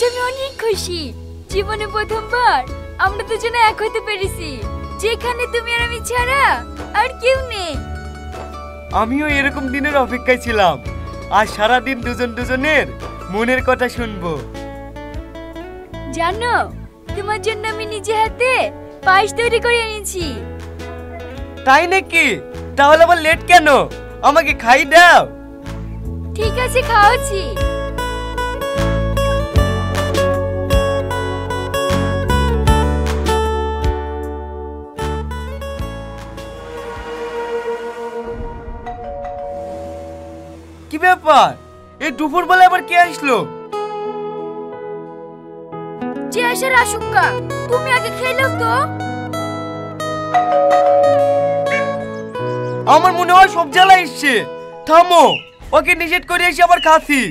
আমি অনেক খুশি। জীবনে প্রথমবার আমরা দুজনে এক হতে পেরেছি, যেখানে তুমি আর আমি ছাড়া আর কেউ নেই। আমিও এরকম দিনের অপেক্ষায় ছিলাম। আজ সারাদিন দুজন দুজনের মনের কথা শুনবো। জানো, তোমার জন্য আমি নিজে হাতে পায়েস তৈরি করে এনেছি। তাই নাকি? তাহলে আবার লেট কেন? আমাকে খাই দাও। ঠিক আছে, খাওয়াচ্ছি। কি ব্যাপার? এই দুপুর বেলা আবার কে আসলো? যে আসার আশঙ্কা, তুমি আগে খেলো তো। আমার মনে হয় সব জ্বালা এসছে। থামো, ওকে নিষেধ করে এসে আবার খাসি।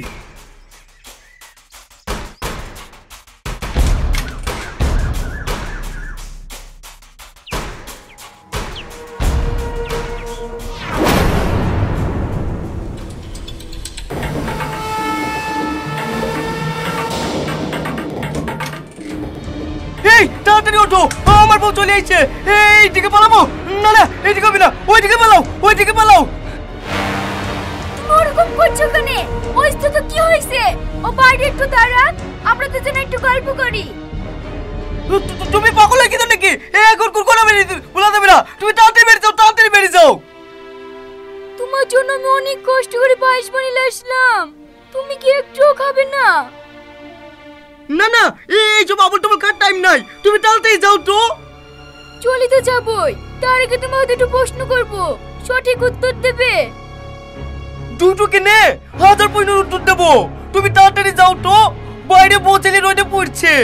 তাড়াতাড়ি ওঠো, আমার বউ চলে এসেছে। এইদিকে পালাবো। না না, এইদিকে হবে না, ওইদিকে পালাও, ওইদিকে পালাও। তুমি ওরকম করছো কেন? ওই তো কি হয়েছে? ও বাইরে একটু দাঁড়া, আমরা দুজনে একটু গল্প করি। তুমি পাগল হয়ে গেছো নাকি? এখন কোন বেরিয়ে বলা যাবে না। তুমি তাড়াতাড়ি বেরিয়ে যাও, তাড়াতাড়ি বেরিয়ে যাও। তোমার জন্য আমি অনেক কষ্ট করে পায়েস বানিয়ে আসলাম, তুমি কি একটুও খাবে না? না না, এইসব আবল টাবল কার টাইম নাই। তুমি তাড়াতাড়ি যাও তো। চলে তো যাবই, তার আগে তোমাকে দুটো প্রশ্ন করব, সঠিক উত্তর দেবে। দুটো কেনে? 1000 প্রশ্নের উত্তর দেবো। তুমি তাড়াতাড়ি যাও তো, বাইরে পৌঁছালে রোদে পড়ছে।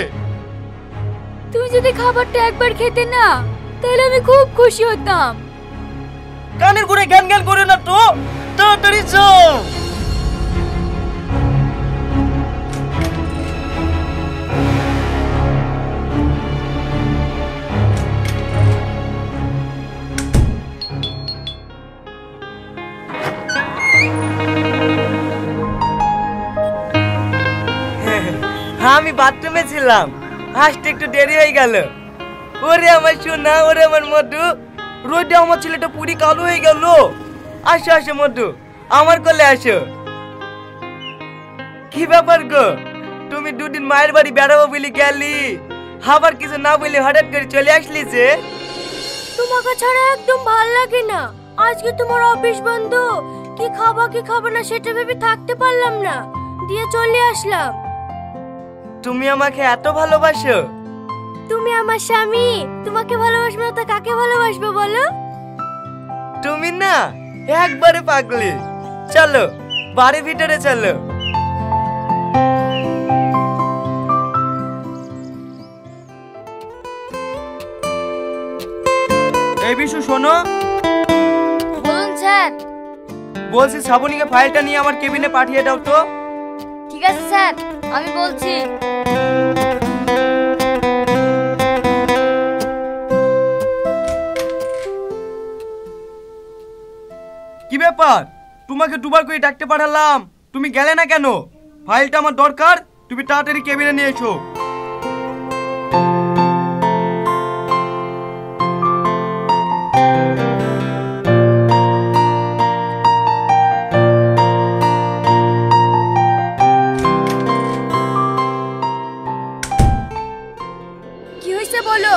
তুমি যদি খাবারটা একবার খেতে না, তাহলে আমি খুব খুশি হতাম। কানের ঘুরে জ্ঞান জ্ঞান করে না তো, তাড়াতাড়ি যাও। আমি বাথরুমে ছিলাম, আসতে একটু দেরি হয়ে গেল। ওরে আমার সোনা, ওরে আমার মধু, রোদে আমার ছেলেটা পুরি কালো হয়ে গেল। আসো আসো মধু, আমার কোলে আসো। কি ব্যাপার গো, তুমি দুদিন মায়ের বাড়ি বেড়াবো বলে গেলি, আবার কিছু না বলে হঠাৎ করে চলে আসলি যে? তোমাকে ছাড়া একদম ভালো লাগে না। আজকে তোমার অফিস বন্ধ, কি খাবা কি খাবে না সেটা ভেবে থাকতে পারলাম না, দিয়ে চলে আসলাম। তুমি আমাকে এত ভালোবাসো? তুমি আমার স্বামী, তোমাকে ভালোবাসবো না তো কাকে ভালোবাসবো বলো? তুমি না একবারে পাগলি। চলো বাড়ির ভিতরে চলো। এই বিশু শোনো। বলুন স্যার। বলছি শ্রাবণীকে ফাইলটা নিয়ে আমার কেবিনে পাঠিয়ে দাও তো। ঠিক আছে স্যার, আমি বলছি। কি ব্যাপার, তোমাকে দুবার করে ডাকতে পাঠালাম, তুমি গেলে না কেন? ফাইলটা আমার দরকার, তুমি তাড়াতাড়ি কেবিনে নিয়ে এসো। কি হয়েছে বলো?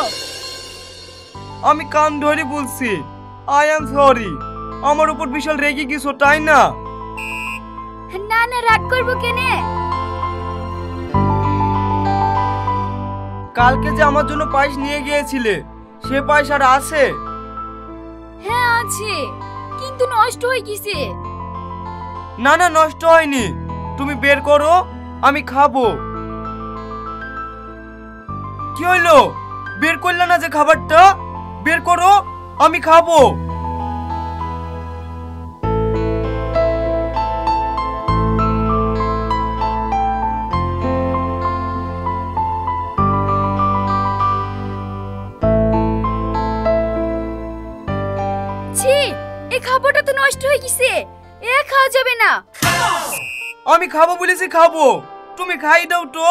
আমি কান ধরে বলছি, আই এম সরি। আমার উপর বিশাল রেগে গেছো তাই না? না না, রাগ করবো কেনে? কালকে যে আমার জন্য পায়েস নিয়ে গিয়েছিলে, সে পায়েস আর আছে? হ্যাঁ আছে, কিন্তু নষ্ট হয়ে গেছে। না না, নষ্ট হয়নি। তুমি বের করো, আমি খাবো। কি হইলো, বের করলে না যে খাবারটা? বের করো, আমি খাবো। ছি, এই খাবারটা তো নষ্ট হয়ে গেছে, এ খাওয়া যাবে না। আমি খাবো বলেছি খাবো, তুমি খাই দাও তো।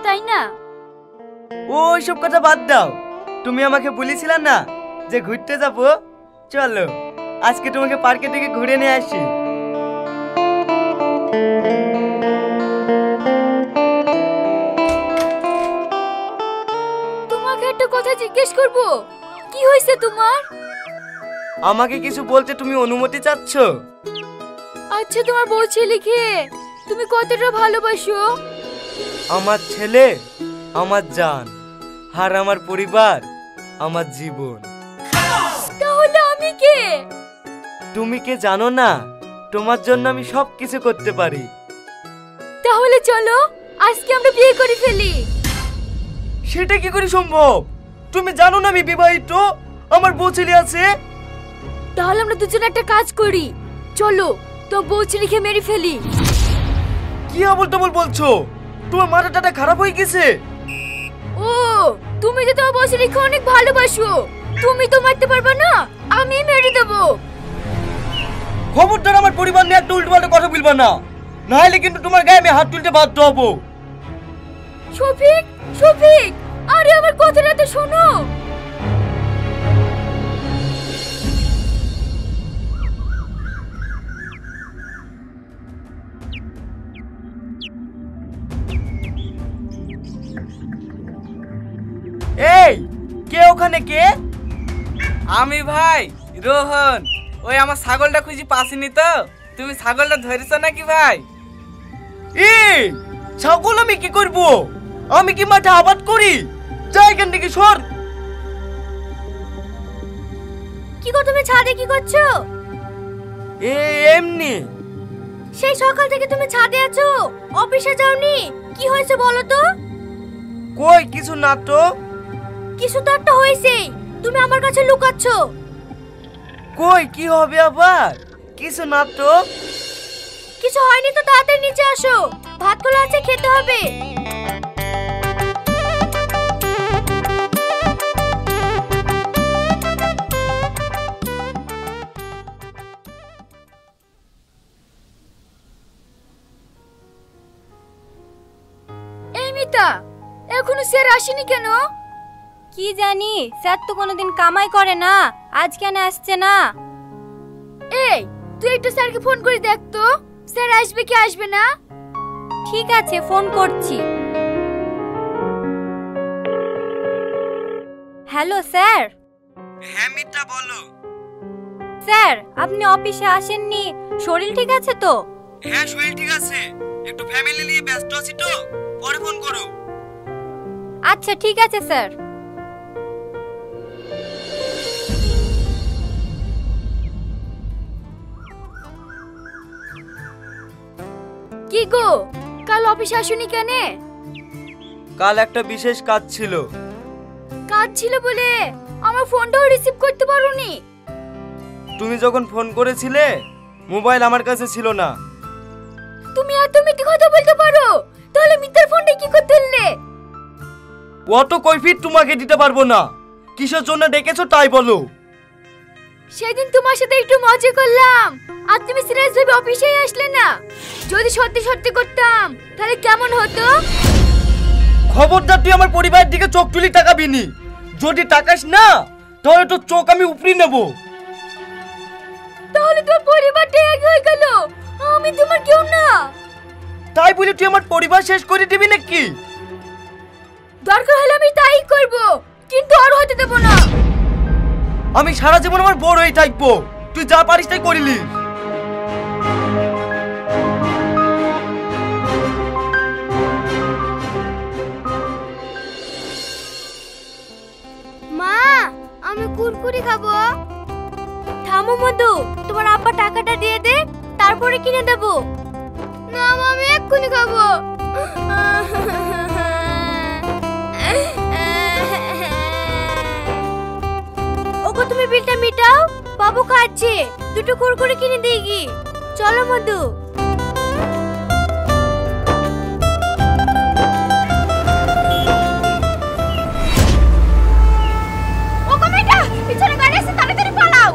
তাই না? ওইসব কথা বাদ দাও। তুমি আমাকে বলেছিলে না যে ঘুরতে যাবো, চলো আজকে তোমাকে পার্কে থেকে ঘুরে নিয়ে আসি। তোমাকে একটা কথা জিজ্ঞেস করব, কি হয়েছে তোমার? আমাকে কিছু বলতে তুমি অনুমতি চাচ্ছ? আচ্ছা, তোমার বউ ছেলেকে তুমি কতটা ভালোবাসো? আমার ছেলে আমার জান, আর আমার পরিবার আমার জীবন। তাহলে আমি কে? তুমি কে জানো না? তোমার জন্য আমি সব কিছু করতে পারি। তাহলে চলো আজকে আমরা বিয়ে করে ফেলি। সেটা কি করে সম্ভব? তুমি জানো না আমি বিবাহিত, আমার বউ ছেলে আছে। তাহলে আমরা দুজনে একটা কাজ করি, চলো তো বউ ছেলেকে মেরে ফেলি। কি আবল তাবল বলছো? তোমার মাথাটা খারাপ হয়ে গেছে। ও, তুমি তো তোমার বউ ছেলেকে অনেক ভালোবাসো, তুমি তো মারতে পারবে না, আমি মেরে দেবো। খবরদার আমার পরিবার নিয়ে একটা উল্টোপাল্টা কথা বলবা না, নাহলে কিন্তু তোমার গায়ে আমি হাত তুলতে বাধ্য হবো। শফিক, শফিক, আরে আমার কথাটা তো শোনো। এই কে ওখানে? কে? আমি ভাই রোহন। ওই আমার ছাগলটা খুঁজি পাসিনি তো, তুমি ছাগলটা ধরেছ নাকি ভাই? এই ছাগল আমি কি করব? আমি কি মাঠে আবাদ করি? যাই এখান থেকে, সর। কি গো, তুমি ছাদে কি করছো? এমনি। সেই সকাল থেকে তুমি ছাদে আছো, অফিসে যাওনি, কি হয়েছে বলো তো? কই কিছু না তো। কিছু তো একটা হয়েছে, তুমি আমার কাছে লুকাচ্ছো। কই কি হবে আবার? কিছু না তো। কিছু হয়নি তো তাড়াতাড়ি নিচে আসো, ভাতগুলো আছে খেতে হবে। এই মিতা, এখনো স্যার আসেনি কেন? কি জানি, স্যার তো কোনোদিন কামাই করে না, আজ কেন আসছে না? এই, তুই একটু স্যারকে ফোন করে দেখ তো, স্যার আসবে কি আসবে না। ঠিক আছে, ফোন করছি। Hello sir. হ্যাঁ মিতা, বলো। স্যার, আপনি অফিসে আসেননি, শরীর ঠিক আছে তো? হ্যাঁ শরীর ঠিক আছে, একটু ফ্যামিলি নিয়ে ব্যস্ত আছি তো, পরে ফোন করো। আচ্ছা ঠিক আছে স্যার। কি গো, কাল অফিসে আসুনি কেন? কাল একটা বিশেষ কাজ ছিল। কাজ ছিল বলে আমার ফোনটাও রিসিভ করতে পারোনি? তুমি যখন ফোন করেছিলে মোবাইল আমার কাছে ছিল না। তুমি এত মিথ্যে কথা বলতে পারো, তাহলে মিথ্যার ফোনটা কি করতে দিলে? অত কৈফিয়ত তোমাকে দিতে পারবো না, কিসের জন্য ডেকেছো তাই বলো। সেদিন তোমার সাথে একটু মজা করলাম আর তুমি সিরিয়াস ভাবে অফিসে আসলে না। যদি সত্যি সত্যি করতাম তাহলে কেমন হতো? খবরদার তুই আমার পরিবারের দিকে চোখ তুলি তাকাবি নি। যদি তাকাস না তাহলে তো চোখ আমি উপরি নেব। তাহলে তোর পরিবারটা এক হয়ে গেল, আমি তোমার কেউ না। তাই বলে তুই আমার পরিবার শেষ করে দিবি নাকি? দরকার হলে আমি তাই করব, কিন্তু আর হতে দেব না। আমি সারা জীবন আমার বড় হয়ে থাকবো, তুই যা পারিস তাই করিলি। মা, আমি কুরকুরি খাবো। থামো মধু, তোমার আব্বা টাকাটা দিয়ে দে, তারপরে কিনে দেব। না মা, আমি এক্ষুনি খাবো। ওগো, তুমি বিলটা মিটাও, বাবু খাচ্ছে, দুটো কুরকুরি কিনে দিই গি। চলো মধু। ওগো মেয়েটা, পিছনে গাড়ি আছে, তাড়াতাড়ি পালাও।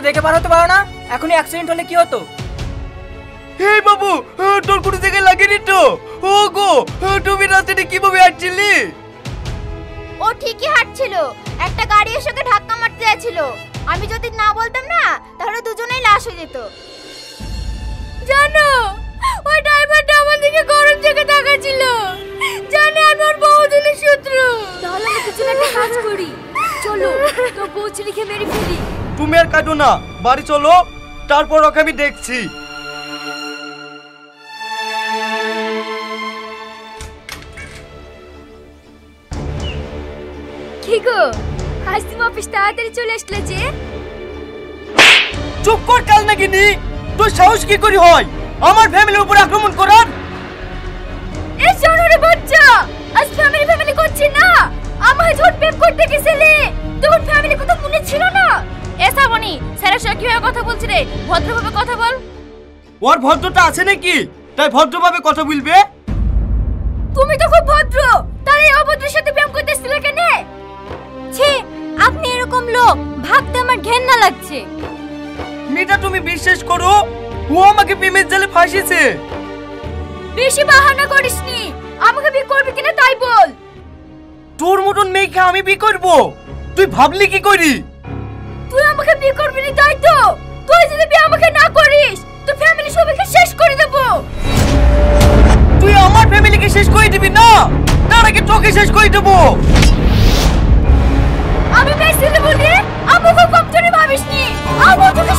দেখে পার হতে পারো না? এখনই অ্যাক্সিডেন্ট হলে কি হতো? হে বাবু, তোর কোনো জায়গায় লাগেনি তো? ও গো, তুমি রাস্তাটা কিভাবে হাঁটছিলি? ও ঠিকই হাঁটছিল, একটা গাড়ি এসে ওকে ধাক্কা মারতে যাচ্ছিল। আমি যদি না বলতাম না তাহলে দুজনেই লাশ হয়ে যেত। জানো, ওই ড্রাইভারটা আমার দিকে গরম চোখে তাকাচ্ছিল, জানে আমি ওর বহুদিনের শত্রু। তাহলে আমরা কিছু একটা কাজ করি, চলো তো বউ ছেলেকে মেরে ফেলি। তুমি আর কাটো না, বাড়ি চলো, তারপর ওকে আমি দেখছি। কি গো, আজ তুমি অফিস তাড়াতাড়ি চলে আসলে যে? চুপ কর কাল নাকিনি, তোর সাহস কি করে হয় আমার ফ্যামিলির উপর আক্রমণ করার? এই শোনোরে বাচ্চা, আজ ফ্যামিলি করছি না। আমার যখন প্রেম করতে গেছিলে তখন ফ্যামিলি কথা মনে ছিল না? এ শ্রাবণী, স্যারের সঙ্গে কিভাবে কথা বলছি রে? ভদ্রভাবে কথা বল। ওর ভদ্রতা আছে নাকি তাই ভদ্রভাবে কথা বলবে? তুমি তো খুব ভদ্র, তাহলে এই অভদ্রের সাথে প্রেম করতেছিলে কেন? ছি, আপনি এরকম লোক ভাবতে আমার ঘেন্না লাগছে। মেয়েটা তুমি বিশ্বাস করো, ও আমাকে প্রেমের জালে ফাঁসিয়েছে। বেশি বাহানা করিসনি, আমাকে বিয়ে করবি কিনা তাই বল। তোর মতন মেয়েকে আমি বিয়ে করবো? তুই ভাবলি কি করি? তুই আমাকে বিয়ে করবি না তাই তো? তুই যদি বিয়ে আমাকে না করিস তো ফ্যামিলি সবাইকে শেষ করে দেব। তুই আমার ফ্যামিলিকে শেষ করে দিবি না, তার আগে তোকে শেষ করে দেবো। আমি মেয়ে ছেলে বলি আমাকে কম জোরে ভাবিসনি, আমি তোকে